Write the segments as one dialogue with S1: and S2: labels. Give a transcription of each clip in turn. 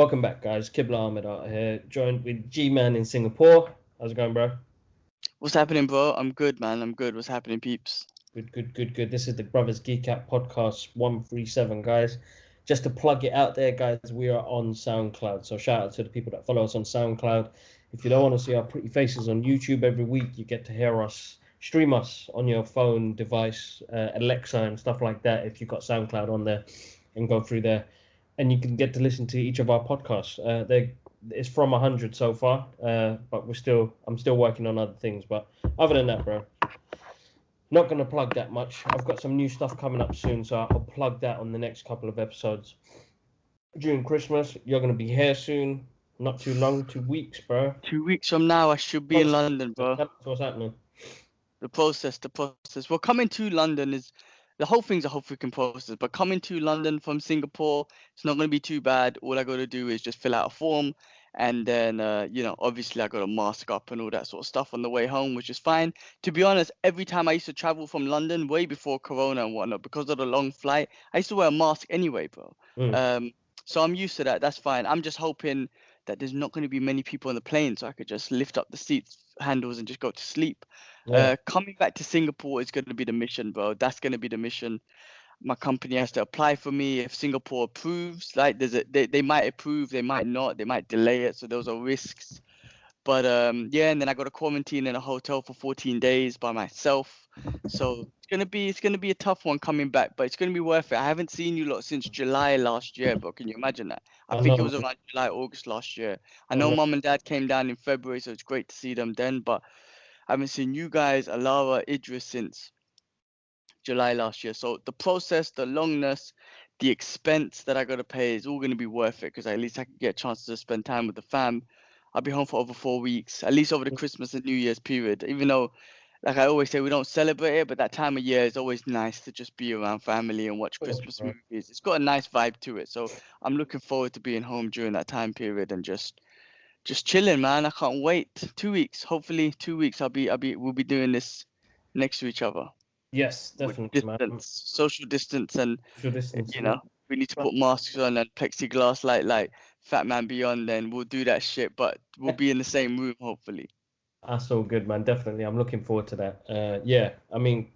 S1: Welcome back, guys. Kibla Ahmed out here, joined with G-Man in Singapore. How's it going, bro?
S2: What's happening, bro? I'm good, man. I'm good. What's happening, peeps?
S1: Good. This is the Brothers Geek Out podcast 137, guys. Just to plug it out there, guys, we are on SoundCloud. So shout out to the people that follow us on SoundCloud. If you don't want to see our pretty faces on YouTube every week, you get to hear us, stream us on your phone device, Alexa and stuff like that. If you've got SoundCloud on there, and go through there, and you can get to listen to each of our podcasts. It's from 100 so far, but I'm still working on other things. But other than that, bro, not going to plug that much. I've got some new stuff coming up soon, so I'll plug that on the next couple of episodes. During Christmas, you're going to be here soon. Not too long, 2 weeks, bro.
S2: 2 weeks from now, I should be in London, bro.
S1: What's happening?
S2: The process. Well, coming to London is the whole thing's a whole freaking process. But coming to London from Singapore, it's not going to be too bad. All I got to do is just fill out a form, and then obviously I got to mask up and all that sort of stuff on the way home, which is fine. To be honest, every time I used to travel from London, way before Corona and whatnot, because of the long flight, I used to wear a mask anyway, bro. So I'm used to that. That's fine. I'm just hoping that there's not going to be many people on the plane, so I could just lift up the seat handles and just go to sleep.
S1: Yeah.
S2: Coming back to Singapore is going to be the mission, bro. That's going to be the mission. My company has to apply for me. If Singapore approves, like they might approve, they might not, they might delay it. So those are risks. But and then I got to quarantine in a hotel for 14 days by myself. So it's gonna be a tough one coming back, but it's gonna be worth it. I haven't seen you lot since July last year, bro. Can you imagine that? I think it was around July, August last year. I know Mom and Dad came down in February, so it's great to see them then. But I haven't seen you guys, Alara, Idris, since July last year. So the process, the longness, the expense that I got to pay is all going to be worth it, because at least I can get a chance to spend time with the fam. I'll be home for over 4 weeks, at least over the Christmas and New Year's period. Even though, like I always say, we don't celebrate it, but that time of year is always nice to just be around family and watch Christmas movies. It's got a nice vibe to it. So I'm looking forward to being home during that time period and just chilling, man. I can't wait. 2 weeks, hopefully 2 weeks. We'll be doing this next to each other.
S1: Yes, definitely, man.
S2: Social distance, and
S1: Social distance,
S2: we need to put masks on and plexiglass like Fat Man Beyond. Then we'll do that shit, but we'll be in the same room, hopefully.
S1: That's all good, man. Definitely, I'm looking forward to that. Yeah, I mean,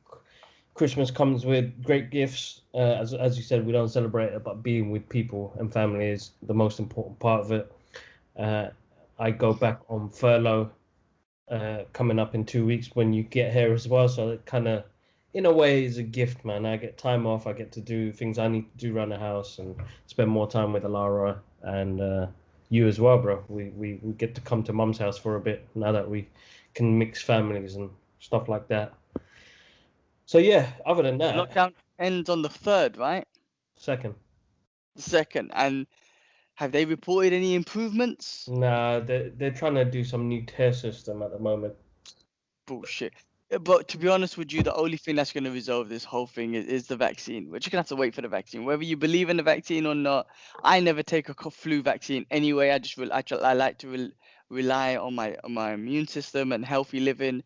S1: Christmas comes with great gifts. As you said, we don't celebrate it, but being with people and family is the most important part of it. I go back on furlough coming up in 2 weeks when you get here as well, so it kind of, in a way, is a gift, man. I get time off. I get to do things I need to do around the house and spend more time with Alara and you as well, bro. We get to come to Mum's house for a bit now that we can mix families and stuff like that. So yeah, other than that,
S2: lockdown ends on the 3rd, right?
S1: Second.
S2: And have they reported any improvements?
S1: Nah, they're trying to do some new tier system at the moment.
S2: Bullshit. But to be honest with you, the only thing that's going to resolve this whole thing is the vaccine. We're just going to have to wait for the vaccine. Whether you believe in the vaccine or not, I never take a flu vaccine anyway. I like to rely on my immune system and healthy living.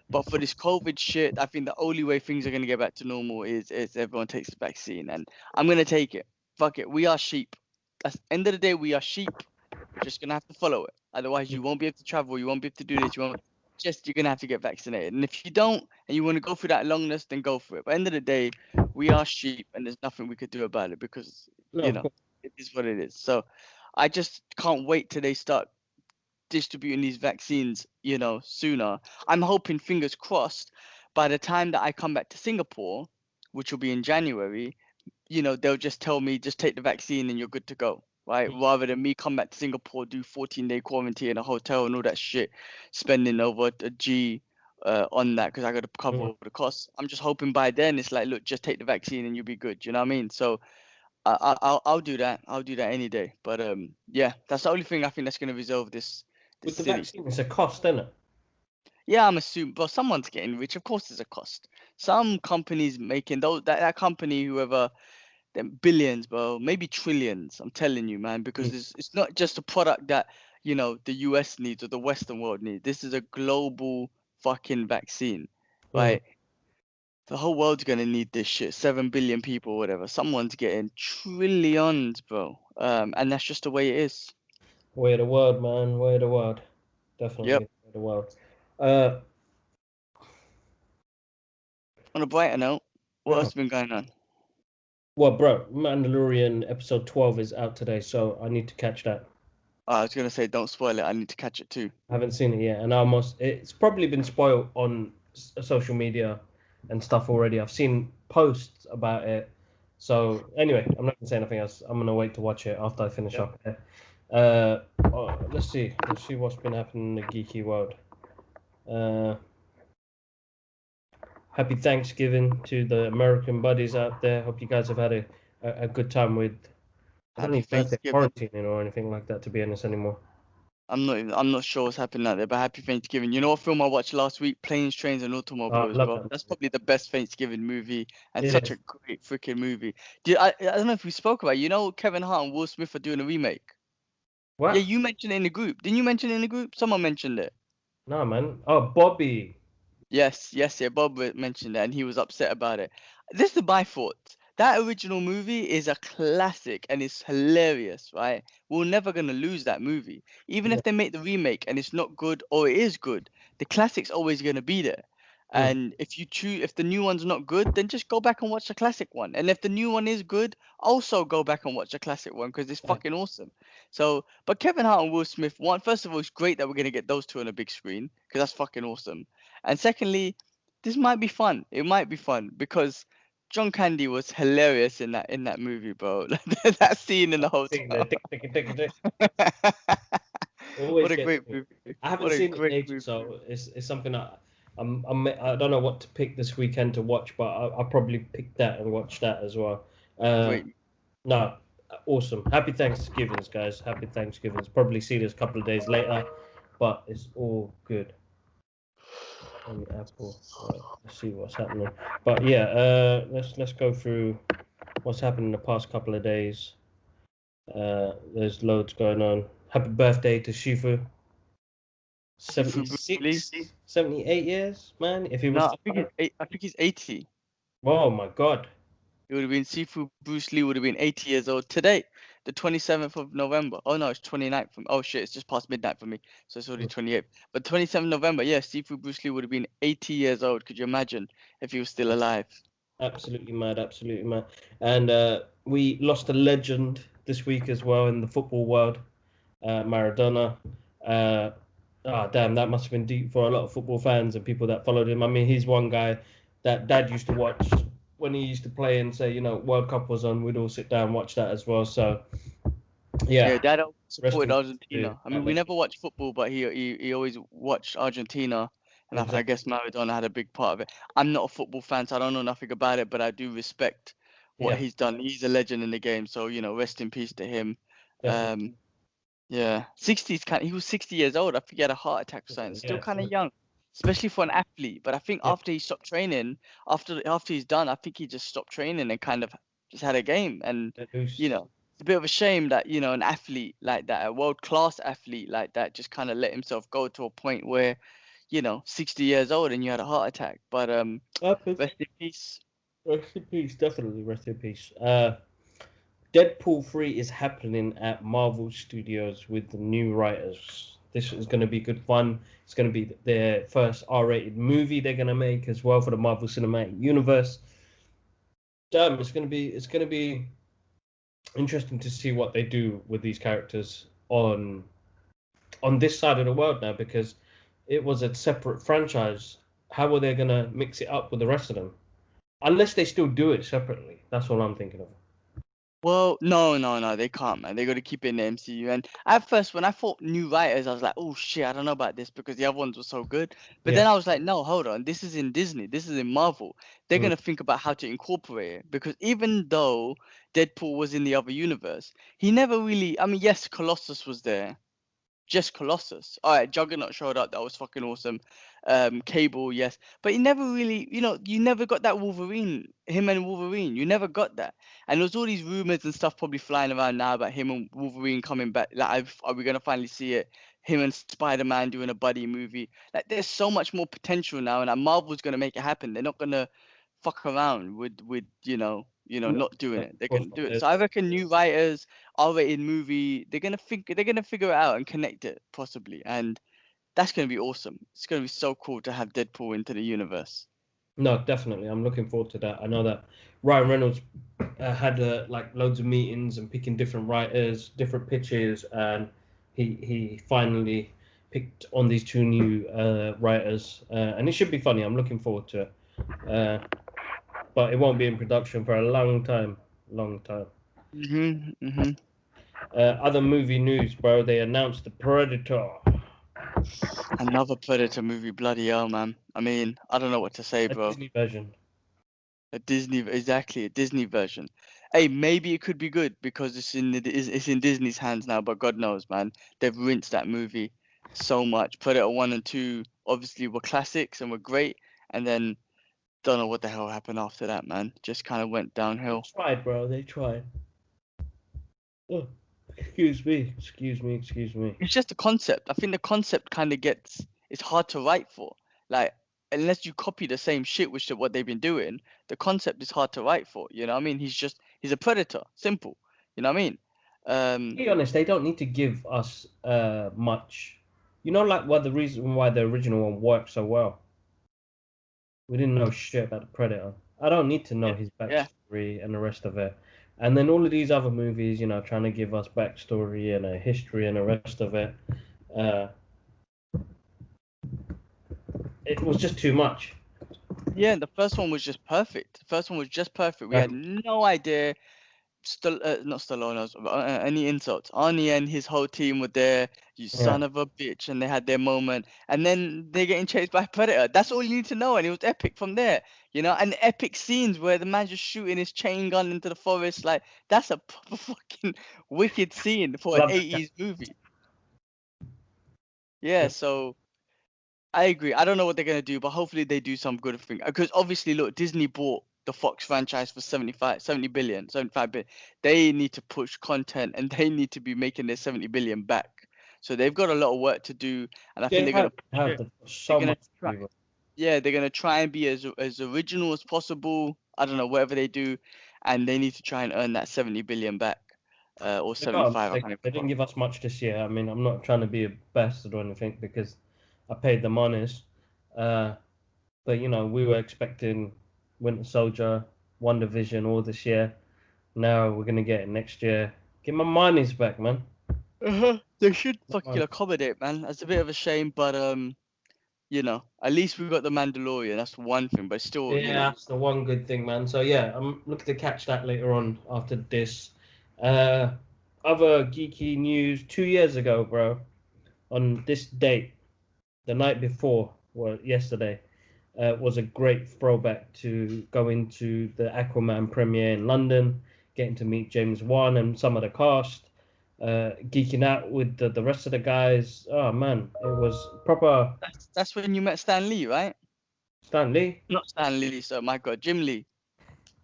S2: But for this COVID shit, I think the only way things are going to get back to normal is everyone takes the vaccine. And I'm going to take it. Fuck it. We are sheep. At the end of the day, we are sheep. We're just going to have to follow it. Otherwise, you won't be able to travel. You won't be able to do this. You're gonna have to get vaccinated, and if you don't and you want to go through that longness, then go for it. But at the end of the day, we are sheep, and there's nothing we could do about it, because it is what it is. So I just can't wait till they start distributing these vaccines, sooner. I'm hoping, fingers crossed, by the time that I come back to Singapore, which will be in January, they'll just tell me, just take the vaccine and you're good to go. Right, rather than me come back to Singapore, do 14-day quarantine in a hotel and all that shit, spending over a G on that, because I got to cover all the costs. I'm just hoping by then it's like, look, just take the vaccine and you'll be good. You know what I mean? So I'll do that. I'll do that any day. But yeah, that's the only thing I think that's going to resolve this.
S1: With the vaccine, it's a cost, isn't it?
S2: Yeah, I'm assuming. But someone's getting rich. Of course, there's a cost. Some companies making that company, whoever. Them billions, bro, maybe trillions. I'm telling you, man, because it's not just a product that the US needs or the Western world needs. This is a global fucking vaccine, right? The whole world's gonna need this shit. 7 billion people, whatever. Someone's getting trillions, bro. And that's just the way it is.
S1: Way of the world, man. Way of the world. Definitely
S2: Yep.
S1: way of the world. Uh,
S2: On a brighter note, what
S1: yeah.
S2: else has been going on?
S1: Well, bro, Mandalorian episode 12 is out today, so I need to catch that.
S2: I was gonna say, don't spoil it. I need to catch it too.
S1: I haven't seen it yet, and it's probably been spoiled on social media and stuff already. I've seen posts about it. So anyway, I'm not gonna say anything else. I'm gonna wait to watch it after I finish
S2: Yep.
S1: up here. Let's see. Let's see what's been happening in the geeky world. Happy Thanksgiving to the American buddies out there. Hope you guys have had a good time with. I don't
S2: Happy
S1: even think they're
S2: Thanksgiving.
S1: quarantining or anything like that, to be honest, anymore.
S2: I'm not sure what's happening out there, but happy Thanksgiving. You know what film I watched last week? Planes, Trains, and
S1: I
S2: Automobiles,
S1: love
S2: bro.
S1: that
S2: That's
S1: movie.
S2: probably the best Thanksgiving movie and
S1: It
S2: such a
S1: is.
S2: great freaking movie. I don't know if we spoke about it. You know Kevin Hart and Will Smith are doing a remake. Yeah,
S1: What?
S2: you mentioned it in the group. Didn't you mention it in the group? Someone mentioned it.
S1: No, man. Oh, Bobby.
S2: Yes, yes, yeah. Bob mentioned that, and he was upset about it. This is my thoughts. That original movie is a classic and it's hilarious, right? We're never gonna lose that movie, even
S1: Yeah.
S2: if they make the remake and it's not good or it is good. The classic's always gonna be there.
S1: Mm.
S2: And if the new one's not good, then just go back and watch the classic one. And if the new one is good, also go back and watch the classic one because it's
S1: Yeah.
S2: fucking awesome. So, but Kevin Hart and Will Smith, first of all, it's great that we're gonna get those two on a big screen because that's fucking awesome. And secondly, this might be fun. It might be fun because John Candy was hilarious in that movie, bro. That scene in the
S1: Seen the
S2: hotel.
S1: tick, tick, tick, tick. Always
S2: What a
S1: gets
S2: great
S1: me.
S2: movie.
S1: I haven't
S2: What a
S1: seen it in
S2: great
S1: ages,
S2: movie.
S1: so it's something that I don't know what to pick this weekend to watch, but I'll probably pick that and watch that as well. Uh,
S2: Great.
S1: no, awesome. Happy Thanksgivings, guys. Happy Thanksgivings. Probably see this a couple of days later, but it's all good. On the Apple. Right, let's see what's happening. But yeah, let's go through what's happened in the past couple of days. There's loads going on. Happy birthday to Shifu.
S2: Sifu Bruce Lee.
S1: 76, 78 years, man. If he was
S2: No,
S1: to start.
S2: I think he's 80.
S1: Oh my God.
S2: It would have been Sifu Bruce Lee would have been 80 years old today, the 27th of November. Oh no, it's 29th for me. Oh shit, it's just past midnight for me. So it's already 28th. But 27th November, yeah, Sifu Bruce Lee would have been 80 years old. Could you imagine if he was still alive?
S1: Absolutely mad, absolutely mad. And we lost a legend this week as well in the football world, Maradona. Damn, that must have been deep for a lot of football fans and people that followed him. I mean, he's one guy that Dad used to watch when he used to play and say, World Cup was on. We'd all sit down and watch that as well. So,
S2: Yeah,
S1: yeah,
S2: Dad always
S1: rest
S2: supported
S1: in peace to
S2: Argentina. I mean,
S1: that
S2: we
S1: legend.
S2: never watched football, but he always watched Argentina, and I
S1: Exactly.
S2: guess Maradona had a big part of it. I'm not a football fan, so I don't know nothing about it, but I do respect what
S1: Yeah,
S2: he's done. He's a legend in the game, so rest in peace to him.
S1: definitely.
S2: Um, yeah, 60's he was 60 years old. I think he had a heart attack or something. Still
S1: Yeah,
S2: kind of young, especially for an athlete. But I think
S1: yeah.
S2: after he stopped training, after he's done, I think he just stopped training and kind of just had a game. And
S1: Loose.
S2: it's a bit of a shame that an athlete like that, a world class athlete like that, just kind of let himself go to a point where 60 years old and you had a heart attack. But
S1: Happens.
S2: rest in peace.
S1: Rest in peace, definitely. Rest in peace. Deadpool 3 is happening at Marvel Studios with the new writers. This is going to be good fun. It's going to be their first R-rated movie they're going to make as well for the Marvel Cinematic Universe. Damn, it's going to be interesting to see what they do with these characters on this side of the world now, because it was a separate franchise. How are they going to mix it up with the rest of them? Unless they still do it separately. That's all I'm thinking of.
S2: Well, no, they can't, man. They got to keep it in the MCU. And at first, when I thought new writers, I was like, oh shit, I don't know about this because the other ones were so good. But
S1: Yeah.
S2: then I was like, no, hold on, this is in Disney, this is in Marvel. They're
S1: Mm.
S2: gonna think about how to incorporate it because even though Deadpool was in the other universe, he never really. I mean, yes, Colossus was there, just Colossus. All right, Juggernaut showed up. That was fucking awesome. Cable, yes, but he never really, you never got that Wolverine, him and Wolverine. You never got that. And there's all these rumors and stuff probably flying around now about him and Wolverine coming back. Like, are we gonna finally see it? Him and Spider-Man doing a buddy movie. Like, there's so much more potential now, and Marvel's gonna make it happen. They're not gonna fuck around with No, not doing it. They're
S1: course
S2: gonna
S1: not.
S2: do it. So I reckon new writers, R-rated movie, they're gonna figure it out and connect it possibly, and that's gonna be awesome. It's gonna be so cool to have Deadpool into the universe.
S1: No, definitely. I'm looking forward to that. I know that Ryan Reynolds had like loads of meetings and picking different writers, different pitches, and he finally picked on these two new writers, and it should be funny. I'm looking forward to it. But it won't be in production for a long time. Long time. Other movie news, bro. They announced the Predator.
S2: Another Predator movie, bloody hell, man. I mean, I don't know what to say,
S1: A
S2: bro.
S1: Disney version.
S2: A Disney version. Hey, maybe it could be good because it's in Disney's hands now, but God knows, man. They've rinsed that movie so much. Predator 1 and 2 obviously were classics and were great, and then don't know what the hell happened after that, man. Just kind of went downhill.
S1: They tried, bro. They tried. Oh, excuse me.
S2: It's just the concept. I think the concept kind of it's hard to write for. Like, unless you copy the same shit, which is what they've been doing, the concept is hard to write for. You know what I mean? He's a predator. Simple. You know what I mean?
S1: To be honest, they don't need to give us much. You know, like the reason why the original one worked so well. We didn't know shit about the Predator. I don't need to know his backstory and the rest of it. And then all of these other movies, you know, trying to give us backstory and a history and the rest of it. It was just too much.
S2: Yeah, the first one was just perfect. We had no idea. Not Stallone, any insults. Arnie and his whole team were there. You son of a bitch, and they had their moment. And then they're getting chased by a Predator. That's all you need to know, and it was epic from there. You know, and epic scenes where the man just shooting his chain gun into the forest. Like, that's a proper fucking wicked scene for an 80s movie. Yeah, so I agree. I don't know what they're gonna do, but hopefully they do some good thing. Because obviously, look, Disney bought the Fox franchise for 75 billion. They need to push content and they need to be making their 70 billion back. So they've got a lot of work to do, and I think they're gonna they're gonna try and be as original as possible. I don't know, whatever they do, and they need to try and earn that 70 billion back. Or 75.
S1: They didn't give us much this year. I mean, I'm not trying to be a bastard or anything because I paid them honest. But you know, we were expecting Winter Soldier, WandaVision all this year. Now we're gonna get it next year. Get my monies back, man.
S2: They should fucking accommodate, man. That's a bit of a shame, but you know, at least we got the Mandalorian. That's one thing, but still, you know.
S1: That's the one good thing, man. So yeah, I'm looking to catch that later on after this. Other geeky news: 2 years ago, bro, on this date, the night before, well, yesterday, was a great throwback to going to the Aquaman premiere in London, getting to meet James Wan and some of the cast, geeking out with the rest of the guys. Oh man, it was proper.
S2: That's when you met Stan Lee, right?
S1: Stan Lee?
S2: Not Stan Lee, so my God, Jim Lee.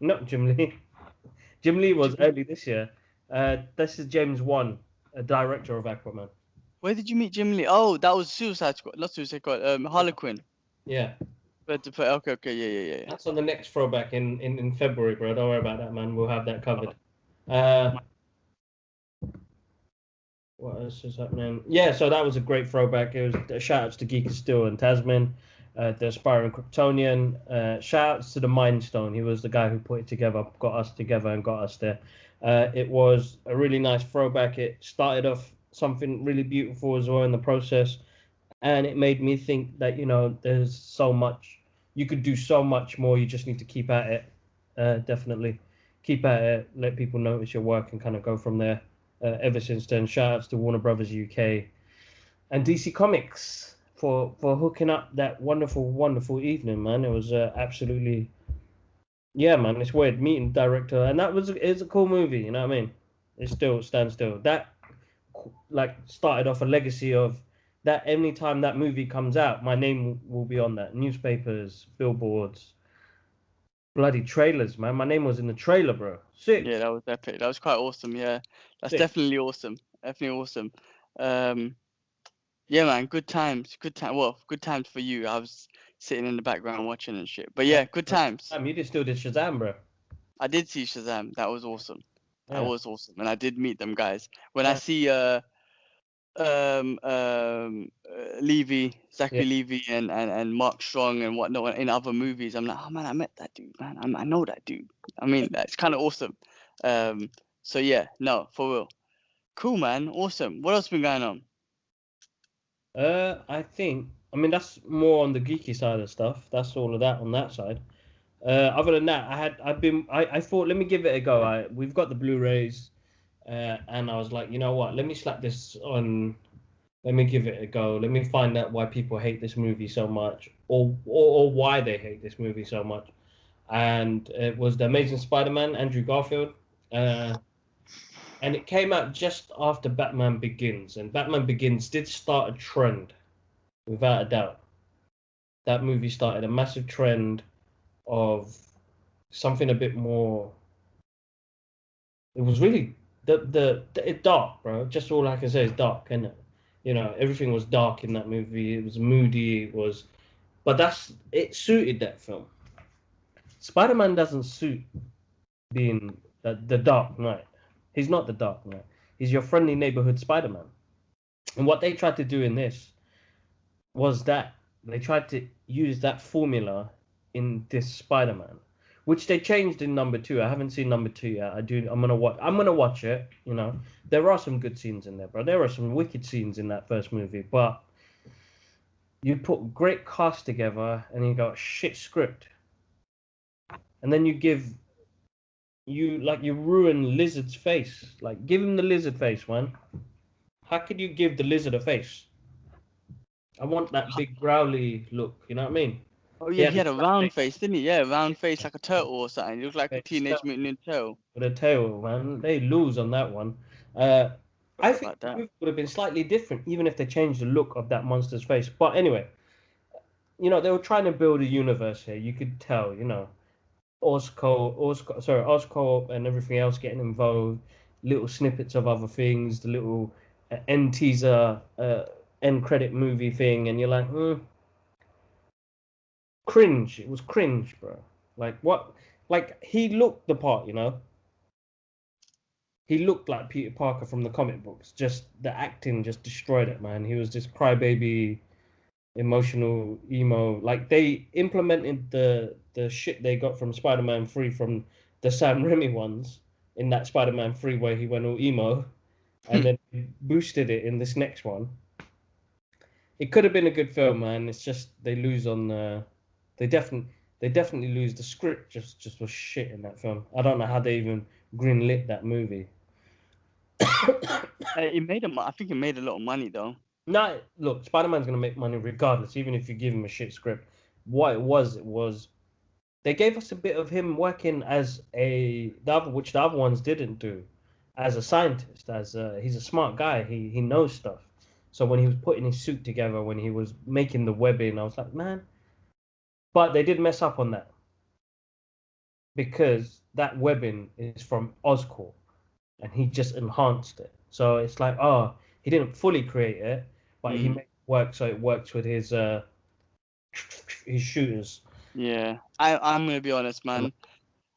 S1: Not Jim Lee. Jim Lee was early this year. This is James Wan, a director of Aquaman.
S2: Where did you meet Jim Lee? Oh, that was Suicide Squad, not Suicide Squad. Harlequin.
S1: Yeah.
S2: Okay, yeah.
S1: That's on the next throwback in February, bro. Don't worry about that, man. We'll have that covered. What else is happening? Yeah, so that was a great throwback. It was a shout outs to Geek Still and Tasman, the aspiring Kryptonian. Shout outs to the Mind Stone. He was the guy who put it together, got us together, and got us there. It was a really nice throwback. It started off something really beautiful as well in the process, and it made me think that, you know, there's so much you could do, so much more. You just need to keep at it. Definitely keep at it, let people notice your work, and kind of go from there. Ever since then, shout outs to Warner Brothers UK and DC Comics for hooking up that wonderful evening, man. It was absolutely, yeah, man. It's weird meeting director, and it's a cool movie. You know what I mean? It still stands still. That like started off a legacy of that. Any time that movie comes out, my name will be on that. Newspapers, billboards, bloody trailers, man. My name was in the trailer, bro. Sick.
S2: Yeah, that was epic. That was quite awesome. Yeah, that's definitely awesome. Definitely awesome. Yeah, man. Good times. Well, good times for you. I was sitting in the background watching and shit. But yeah, good times.
S1: You just still did Shazam, bro.
S2: I did see Shazam. That was awesome. That
S1: Yeah.
S2: was awesome, and I did meet them guys. When I
S1: Yeah.
S2: see Levy,
S1: Yeah.
S2: Zachary Levy, and Mark Strong and whatnot in other movies, I'm like, oh man, I met that dude, man. I know that dude. I mean, that's kind of awesome. So yeah, no, for real. Cool, man. Awesome. What else been going on?
S1: I mean, that's more on the geeky side of stuff. That's all of that on that side. Other than that, I thought, let me give it a go. We've got the Blu-rays, and I was like, you know what? Let me slap this on. Let me give it a go. Let me find out why people hate this movie so much, or why they hate this movie so much. And it was The Amazing Spider-Man, Andrew Garfield. And it came out just after Batman Begins. And Batman Begins did start a trend, without a doubt. That movie started a massive trend of something a bit more. It was really it's dark, bro. Just all I can say is dark, and everything was dark in that movie. It was moody. It was, but it suited that film. Spider-Man doesn't suit being the Dark Knight. He's not the Dark Knight. He's your friendly neighborhood Spider-Man. And what they tried to do in this was that they tried to use that formula in this Spider-Man, which they changed in number 2. I haven't seen number 2 yet. I'm gonna watch it. There are some good scenes in there, bro. There are some wicked scenes in that first movie, but you put great cast together and you got shit script, and then you ruin Lizard's face. Like, give him the lizard face, man. How could you give the lizard a face? I want that big growly look. You know what I mean?
S2: Oh yeah, he had a round
S1: face.
S2: face, didn't he? Yeah, round face like a turtle or something. He looked like a
S1: Face
S2: Teenage Mutant Ninja Turtle.
S1: with a tail, man. They lose on that one. I think the movie would have been slightly different, even if they changed the look of that monster's face. But anyway, they were trying to build a universe here. You could tell, Oscorp and everything else getting involved, little snippets of other things, the little end teaser, end credit movie thing, and you're like, cringe. It was cringe, bro. Like, what? Like, he looked the part, He looked like Peter Parker from the comic books. Just the acting just destroyed it, man. He was just crybaby, emotional emo. Like, they implemented the shit they got from Spider-Man 3 from the Sam Raimi ones in that Spider-Man 3 where he went all emo, and then boosted it in this next one. It could have been a good film, man. It's just they lose on they definitely lose. The script just was shit in that film. I don't know how they even greenlit that movie.
S2: It made I think it made a lot of money though.
S1: No, look, Spider-Man's gonna make money regardless, even if you give him a shit script. What it was they gave us a bit of him working as which the other ones didn't do, as a scientist. He's a smart guy. He knows stuff. So when he was putting his suit together, when he was making the webbing, I was like, man. But they did mess up on that because that webbing is from Oscorp, and he just enhanced it. So it's like, he didn't fully create it, but he made it work so it works with his shooters.
S2: Yeah, I'm gonna be honest, man.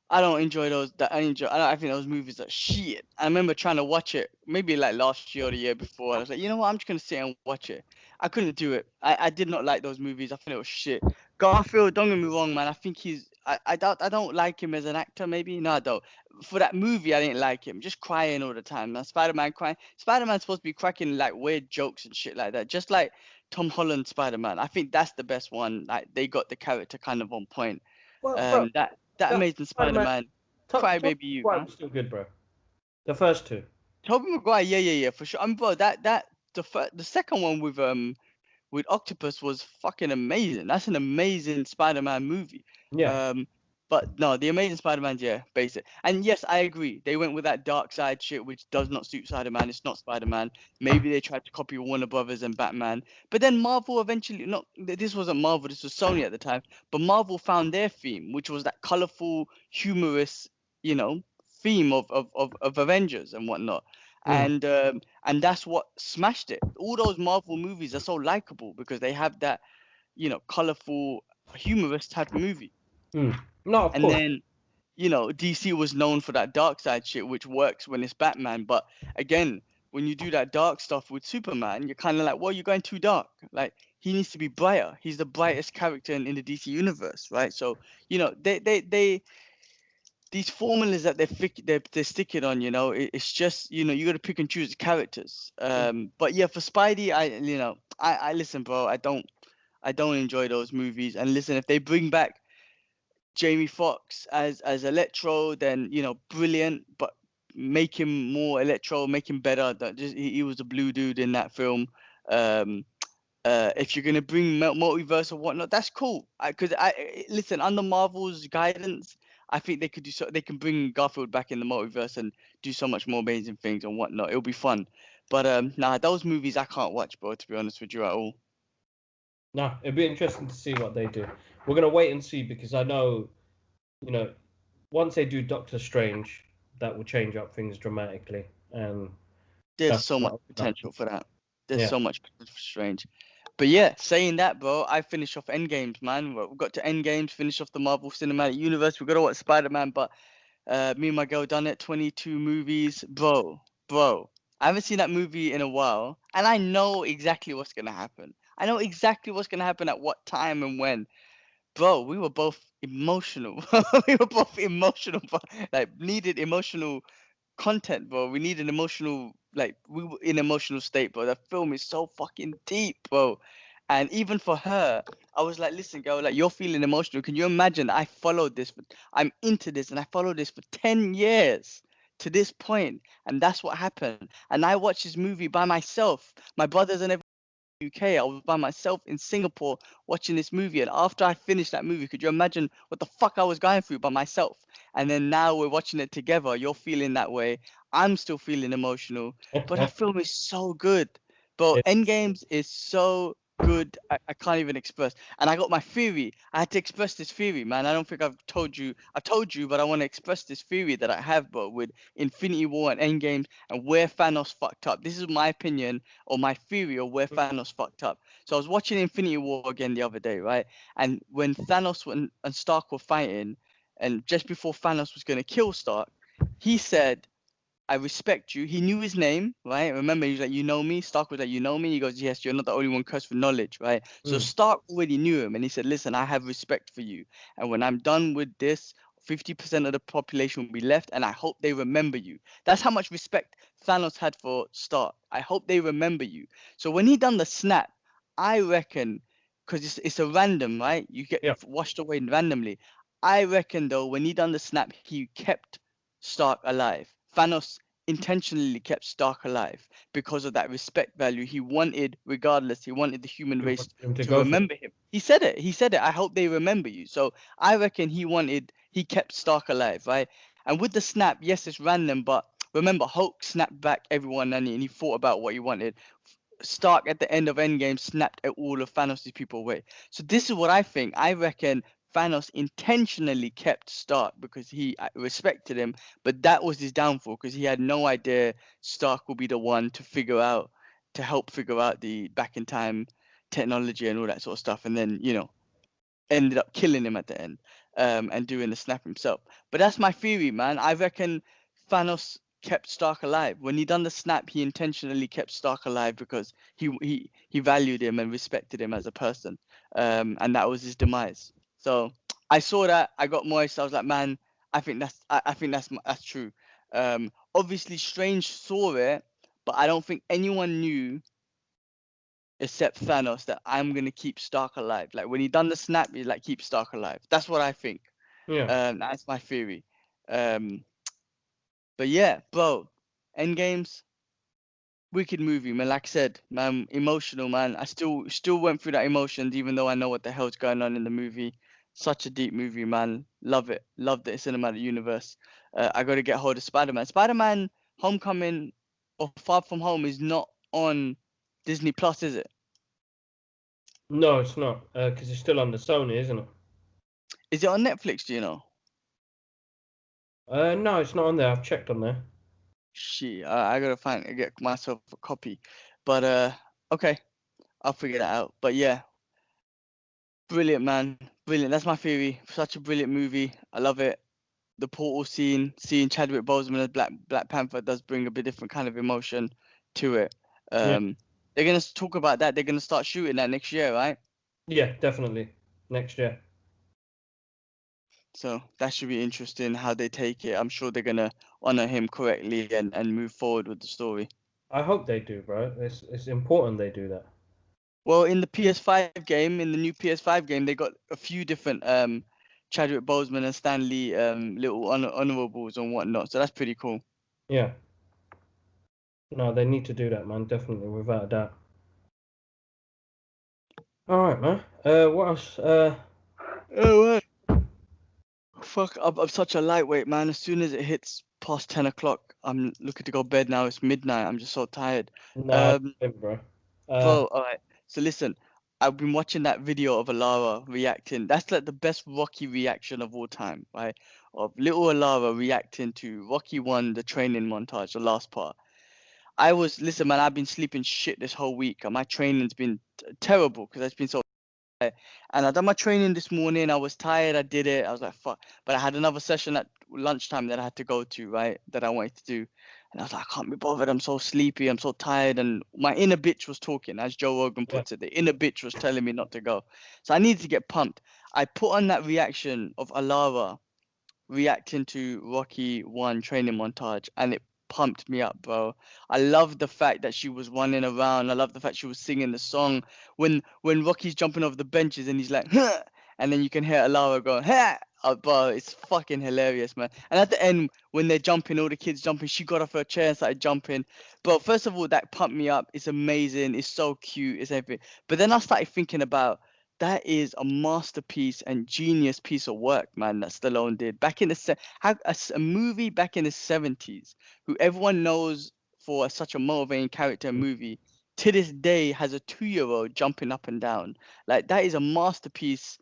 S2: I don't enjoy those. I think those movies are shit. I remember trying to watch it maybe like last year or the year before. I was like, you know what? I'm just gonna sit and watch it. I couldn't do it. I did not like those movies. I think it was shit. Garfield, don't get me wrong, man. I think I don't like him as an actor. Maybe no, I don't. For that movie, I didn't like him. Just crying all the time. Now Spider-Man crying. Spider-Man's supposed to be cracking like weird jokes and shit like that. Just like Tom Holland Spider-Man. I think that's the best one. Like they got the character kind of on point.
S1: Well, bro,
S2: That Amazing Spider-Man, Crybaby You,
S1: Maguire
S2: man.
S1: was still good, bro. The first two.
S2: Tobey Maguire, yeah, for sure. Bro, the second one with Octopus was fucking amazing. That's an amazing Spider-Man movie.
S1: Yeah.
S2: But no, the Amazing Spider-Man, yeah, basic. And yes, I agree. They went with that dark side shit, which does not suit Spider-Man. It's not Spider-Man. Maybe they tried to copy Warner Brothers and Batman. But then Marvel eventually, this wasn't Marvel, this was Sony at the time. But Marvel found their theme, which was that colorful, humorous, theme of Avengers and whatnot. And that's what smashed it. All those Marvel movies are so likable because they have that, colorful, humorous type of movie.
S1: No, of
S2: And
S1: course.
S2: then you know, DC was known for that dark side shit, which works when it's Batman. But again, when you do that dark stuff with Superman, you're kind of like, well, you're going too dark. Like, he needs to be brighter. He's the brightest character in the DC universe, right? So, you know, these formulas that they're sticking on, you know, it's just, you know, you got to pick and choose the characters. But yeah, for Spidey, I listen, bro. I don't enjoy those movies. And listen, if they bring back Jamie Foxx as Electro, then, you know, brilliant. But make him more Electro, make him better. That just he was a blue dude in that film. If you're gonna bring multiverse or whatnot, that's cool. Because listen, under Marvel's guidance, I think they could do so. They can bring Garfield back in the multiverse and do so much more amazing things and whatnot. It'll be fun. But nah, those movies I can't watch, bro. To be honest with you, at all.
S1: No, it'd be interesting to see what they do. We're gonna wait and see because I know, you know, once they do Doctor Strange, that will change up things dramatically. And
S2: There's
S1: that's
S2: so much
S1: what,
S2: potential for that. There's
S1: yeah.
S2: so much potential for Strange. But yeah, saying that, bro, I finished off Endgames, man. We got to Endgames, finished off the Marvel Cinematic Universe. We got to watch Spider-Man, but me and my girl done it. 22 movies, bro. I haven't seen that movie in a while, and I know exactly what's gonna happen. I know exactly what's gonna happen at what time and when. Bro, we were both emotional. We were both emotional, but like needed emotional content, bro. We need an emotional, like we were in emotional state, bro. The film is so fucking deep, bro. And even for her, I was like, listen, girl, like you're feeling emotional. Can you imagine? I followed this, I'm into this, and I followed this for 10 years to this point, and that's what happened. And I watched this movie by myself. My brothers and UK. I was by myself in Singapore watching this movie, and after I finished that movie, could you imagine what the fuck I was going through by myself? And then now we're watching it together. You're feeling that way. I'm still feeling emotional, but that film is so good. But
S1: It-
S2: Endgames is so good. I can't even express. And I got my theory. I had to express this theory, man. I don't think I've told you. I told you, but I want to express this theory that I have, but with Infinity War and Endgames and where Thanos fucked up. This is my opinion or my theory of where Thanos fucked up. So I was watching Infinity War again the other day, right? And when Thanos and Stark were fighting, and just before Thanos was going to kill Stark, he said, I respect you. He knew his name, right? Remember, he's like, you know me. Stark was like, you know me. He goes, yes, you're not the only one cursed with knowledge, right? So Stark already knew him, and he said, listen, I have respect for you. And when I'm done with this, 50% of the population will be left, and I hope they remember you. That's how much respect Thanos had for Stark. I hope they remember you. So when he done the snap, I reckon, because it's a random, right? You get
S1: yeah.
S2: washed away randomly. I reckon, though, when he done the snap, he kept Stark alive. Thanos intentionally kept Stark alive because of that respect value. He wanted, regardless, he wanted the human
S1: You
S2: race
S1: want him to
S2: to
S1: go for
S2: remember him. He said it. He said it. I hope they remember you. So I reckon he kept Stark alive, right? And with the snap, yes, it's random, but remember, Hulk snapped back everyone and he thought about what he wanted. Stark at the end of Endgame snapped at all of Thanos' people away. So this is what I think. I reckon Thanos intentionally kept Stark because he respected him, but that was his downfall because he had no idea Stark would be the one to help figure out the back in time technology and all that sort of stuff, and then ended up killing him at the end, and doing the snap himself. But that's my theory, man. I reckon Thanos kept Stark alive. When he done the snap, he intentionally kept Stark alive because he valued him and respected him as a person. And that was his demise. So I saw that, I got moist. I was like, man, I think that's true. Obviously Strange saw it, but I don't think anyone knew except Thanos that I'm gonna keep Stark alive. Like when he done the snap, he like keep Stark alive. That's what I think.
S1: yeah.
S2: That's my theory. Um, but yeah, bro, Endgames, wicked movie, man. Like I said, man, emotional, man. I still went through that emotions, even though I know what the hell's going on in the movie. Such a deep movie, man. Love it. Love the cinematic universe. I got to get hold of Spider-Man. Spider-Man: Homecoming or Far From Home is not on Disney Plus, is it?
S1: No, it's not because it's still under Sony, isn't it?
S2: Is it on Netflix? Do you know?
S1: No, it's not on there. I've checked on there.
S2: Shit, I gotta get myself a copy. But okay, I'll figure that out. But yeah, brilliant, man, brilliant. That's my theory. Such a brilliant movie. I love it. the portal scene, seeing Chadwick Boseman as Black Panther does bring a bit different kind of emotion to it.
S1: Yeah.
S2: They're gonna talk about that. They're gonna start shooting that next year, right?
S1: Yeah, definitely next year.
S2: So that should be interesting how they take it. I'm sure they're gonna honor him correctly and move forward with the story.
S1: I hope they do, bro. It's important they do that.
S2: Well, in the PS5 game, in the new PS5 game, they got a few different Chadwick Boseman and Stan Lee little honorables and whatnot. So that's pretty cool.
S1: Yeah. No, they need to do that, man. Definitely, without a doubt. All right, man. What else?
S2: Oh, fuck, I'm such a lightweight, man. As soon as it hits past 10 o'clock, I'm looking to go bed now. It's midnight. I'm just so tired.
S1: No, bro.
S2: Bro, all right. So listen, I've been watching that video of Alara reacting. That's like the best Rocky reaction of all time, right? Of little Alara reacting to Rocky 1, the training montage, the last part. Listen, man, I've been sleeping shit this whole week. And my training's been terrible because it's been so. And I done my training this morning. I was tired. I did it. I was like, fuck. But I had another session at lunchtime that I had to go to, right? That I wanted to do. And I was like, I can't be bothered. I'm so sleepy. I'm so tired. And my inner bitch was talking, as Joe Rogan
S1: Yeah.
S2: puts it. The inner bitch was telling me not to go. So I needed to get pumped. I put on that reaction of Alara reacting to Rocky 1 training montage, and it pumped me up, bro. I love the fact that she was running around. I love the fact she was singing the song when Rocky's jumping over the benches and he's like, huh, and then you can hear Alara going, huh. Oh, bro, it's fucking hilarious, man. And at the end, when they're jumping, all the kids jumping, she got off her chair and started jumping. But first of all, that pumped me up. It's amazing. It's so cute. It's everything. But then I started thinking about that is a masterpiece and genius piece of work, man, that Stallone did back in a movie back in the 70s, who everyone knows for such a motivating character movie, to this day has a 2-year-old jumping up and down. Like that is a masterpiece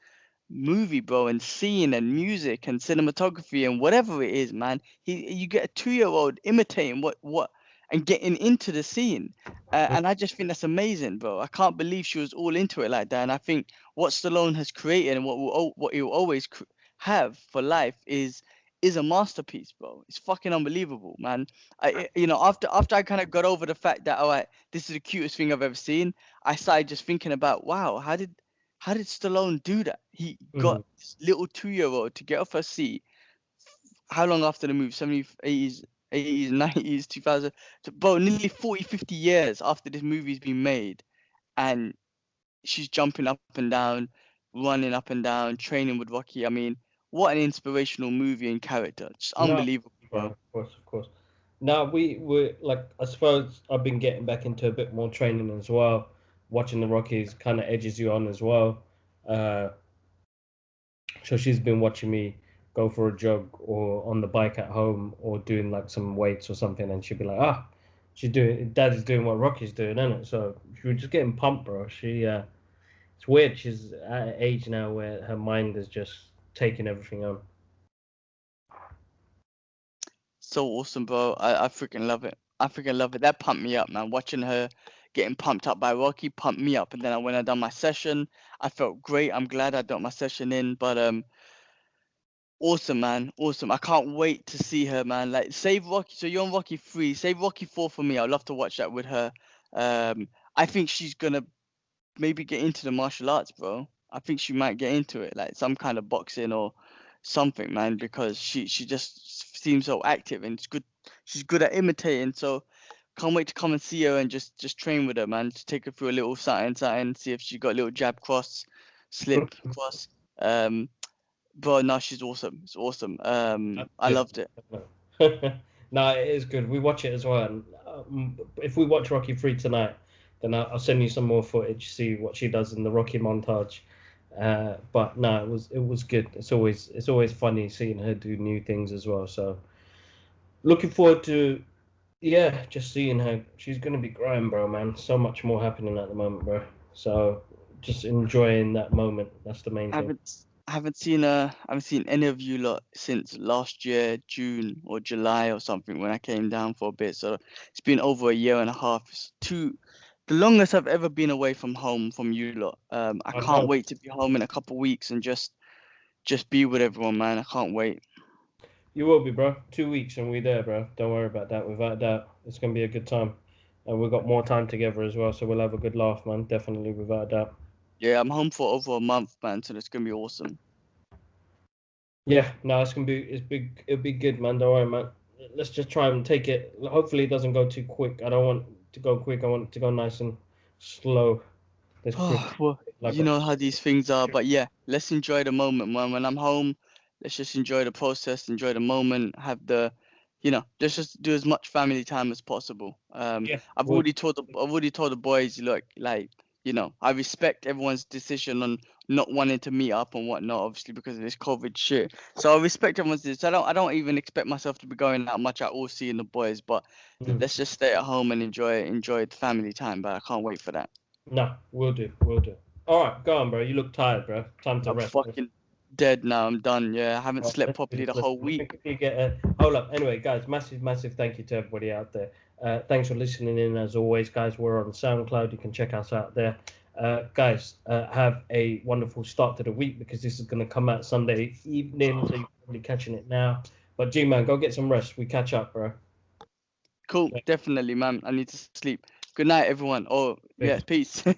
S2: movie, bro, and scene and music and cinematography and whatever it is, man. You get a 2-year-old imitating what and getting into the scene, and I just think that's amazing, bro. I can't believe she was all into it like that. And I think what Stallone has created and what he will always have for life is a masterpiece, bro. It's fucking unbelievable, man. After I kind of got over the fact that all right, this is the cutest thing I've ever seen, I started just thinking about, wow, how did Stallone do that? He got
S1: Mhm.
S2: this little 2-year-old to get off her seat. How long after the movie? 70s, 80s, 90s, 2000. So, bro, nearly 40, 50 years after this movie's been made. And she's jumping up and down, running up and down, training with Rocky. I mean, what an inspirational movie and character. Just
S1: No,
S2: unbelievable,
S1: bro.
S2: bro.
S1: Of course, of course. Now we like. I suppose I've been getting back into a bit more training as well. Watching the Rockies kind of edges you on as well. Uh, so she's been watching me go for a jog or on the bike at home or doing like some weights or something, and she'd be like, "Ah, Dad is doing what Rocky's doing, isn't it?" So she was just getting pumped, bro. It's weird. She's at an age now where her mind is just taking everything on.
S2: So awesome, bro. I freaking love it. I freaking love it. That pumped me up, man. Watching her getting pumped up by Rocky pumped me up. And then when I done my session, I felt great. I'm glad I got my session in. But awesome, man. Awesome. I can't wait to see her, man. Like save Rocky. So you're on Rocky 3. Save Rocky 4 for me. I'd love to watch that with her. I think she's gonna maybe get into the martial arts, bro. I think she might get into it, like some kind of boxing or something, man, because she just seems so active and it's good. She's good at imitating, so can't wait to come and see her and just train with her, man. To take her through a little something, see if she got a little jab cross, slip cross. Bro, no, she's awesome. It's awesome. I
S1: Good.
S2: loved it.
S1: No, it is good. We watch it as well. And, if we watch Rocky 3 tonight, then I'll send you some more footage, see what she does in the Rocky montage. But no, it was good. It's always funny seeing her do new things as well. So looking forward to just seeing her. She's gonna be growing, bro, man. So much more happening at the moment, bro. So just enjoying that moment. That's the main
S2: I
S1: thing.
S2: haven't seen any of you lot since last year, June or July or something when I came down for a bit. So it's been over a year and a half. The longest I've ever been away from home from you lot. I
S1: I
S2: can't
S1: know.
S2: wait to be home in a couple of weeks and just be with everyone, man. I can't wait.
S1: You will be, bro. 2 weeks and we there, bro. Don't worry about that. Without a doubt, it's gonna be a good time, and we've got more time together as well, so we'll have a good laugh, man. Definitely, without a doubt.
S2: Yeah, I'm home for over a month, man, so it's gonna be awesome.
S1: Yeah, no, it's gonna be it's big. It'll be good, man. Don't worry, man. Let's just try and take it. Hopefully, it doesn't go too quick. I don't want to go quick. I want it to go nice and slow. This
S2: Oh,
S1: Christmas,
S2: well,
S1: like,
S2: you know how these things are, but yeah, let's enjoy the moment, man. When I'm home, let's just enjoy the process, enjoy the moment, have the, let's just do as much family time as possible.
S1: yeah,
S2: I've
S1: well,
S2: already told the boys, look, like, I respect everyone's decision on not wanting to meet up and whatnot, obviously because of this COVID shit. So I respect everyone's decision. I don't even expect myself to be going out much at all, seeing the boys, but
S1: mm,
S2: let's just stay at home and enjoy the family time. But I can't wait for that.
S1: no, we'll do, we'll do. All right, go on, bro. You look tired, bro. Time to
S2: I'm
S1: rest.
S2: fucking dead now. I'm done. Yeah, I haven't
S1: All right,
S2: slept
S1: let's do
S2: properly
S1: this.
S2: the whole
S1: Let me
S2: week.
S1: quickly get a hold up. Anyway, guys, massive thank you to everybody out there. Thanks for listening in as always, guys. We're on SoundCloud. You can check us out there. Guys, have a wonderful start to the week because this is going to come out Sunday evening, so you're probably catching it now. But G man, go get some rest. We catch up, bro.
S2: Cool, definitely, man. I need to sleep. Good night, everyone. Oh, yeah,
S1: Peace.
S2: peace.